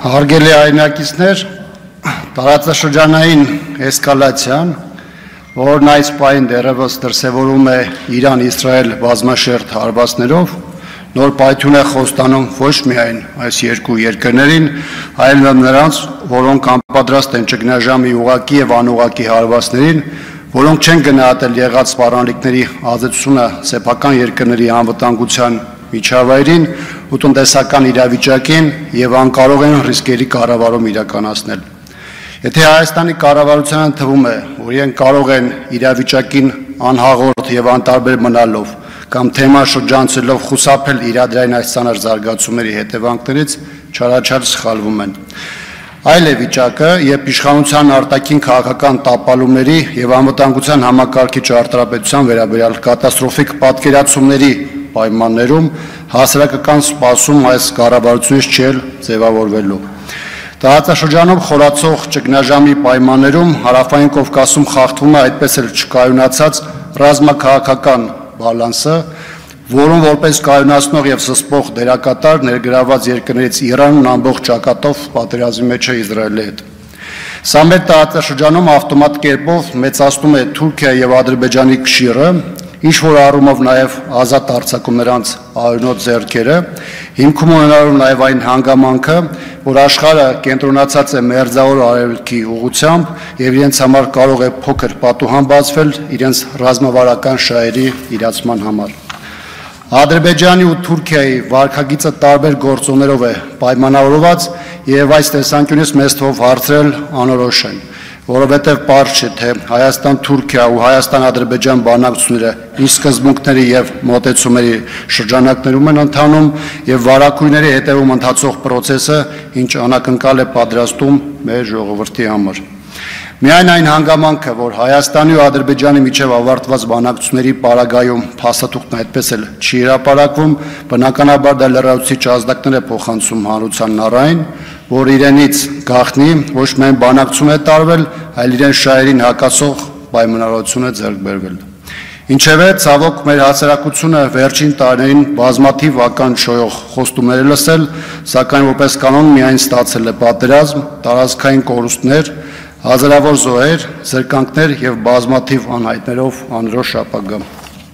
Հարգելի հայրենակիցներ, տարածաշրջանային էսկալացիան, որն այս պահին դեռևս դրսևորվում է Իրան-Իսրայել բազմաշերտ հարվածներով, նոր պայթյուն է խոստանում ոչ միայն այս երկու երկրներին, այլ նրանց, որոնք անպատրաստ են ճգնաժամի ուղղակի եւ անուղղակի հարվածներին, որոնք չեն գնահատել եղած սպառնալիքների ազդեցությունը սեփական երկրների անվտանգության միջավայրին ու տնտեսական իրավիճակին եւ անկարող են ռիսկերի կառավարում իրականացնել։ Եթե Հայաստանի կառավարությանը թվում է, որ իրենք կարող են իրավիճակին անհաղորդ եւ անտարբեր մնալով կամ թեմա շրջանցելով խուսափել իրադրային այս ծանր զարգացումների հետևանքներից, չարաչար սխալվում են։ Այլ է վիճակը, երբ իշխանության արտաքին քաղաքական տապալումների եւ անվտանգության համակարգիչ արտարապետության վերաբերյալ կատաստրոֆիկ պատկերացումների պայմաններում հասարակական սպասում այս կառավարությունից չէր ձևավորվելու։ Տարածաշրջանում խորացող ճգնաժամի պայմաններում Հարավային Կովկասում խախտվում է այդպես էլ չկայունացած ռազմաքաղաքական բալանսը, որում որպես կայունացնող եւ սսպող դերակատար ներգրաված երկրներից Իրանն ամբողջ ճակատով պատերազմի մեջ է Իսրայելի հետ։ Սա մեր տարածաշրջանում ավտոմատ կերպով մեծացնում է Թուրքիա եւ Ադրբեջանի կշիռը, ինչ որ առումով նաև ազատ արձակում նրանց արյունոտ ձեռքերը, հիմքում ունենալու նաև այն հանգամանքը, որ աշխարհը կենտրոնացած է մերձավոր արևելքի ուղղությամբ եւ իրենց համար կարող է փոքր պատուհան բացվել իրենց ռազմավարական շահերի իրացման համար։ Ադրբեջանի ու Թուրքիայի վարկագիծը տարբեր գործոններով է պայմանավորված եւ այս տեսանկյունից մեծ թվով հարցեր անորոշ են, որովհետև պարզ չէ, թե Հայաստան-Թուրքիա ու Հայաստան-Ադրբեջան բանակցությունները ինչ սկզբունքների եւ մոտեցումների շրջանակներում են ընթանում եւ վարակույրների հետևում ընթացող process-ը ինչ անակնկալ է պատրաստում մեր ժողովրդի համար։ Միայն այն հանգամանքը, որ Հայաստանի ու Ադրբեջանի միջև ավարտված բանակցությունների պարագայում փաստաթուղթն այդպես էլ չի հրապարակվում, բնականաբար դա լրացուցիչ ազդակներ է փոխանցում հանրությանն առայն, որ իրենից գաղտնի ոչ միայն բանակցություն է տարվել, այլ իրեն շահերին հակասող պայմանավորություն է ձեռք բերվել։ Ինչևէ, ցավոք մեր հասարակությունը վերջին տարիներին բազմաթիվ ականջոյող խոստումներ է լսել, սակայն որպես կանոն միայն ստացել է պատերազմ, տարածքային կորուստներ, հազարավոր զոհեր, զրկանքներ եւ բազմաթիվ անհայտներով անորոշ ապագա։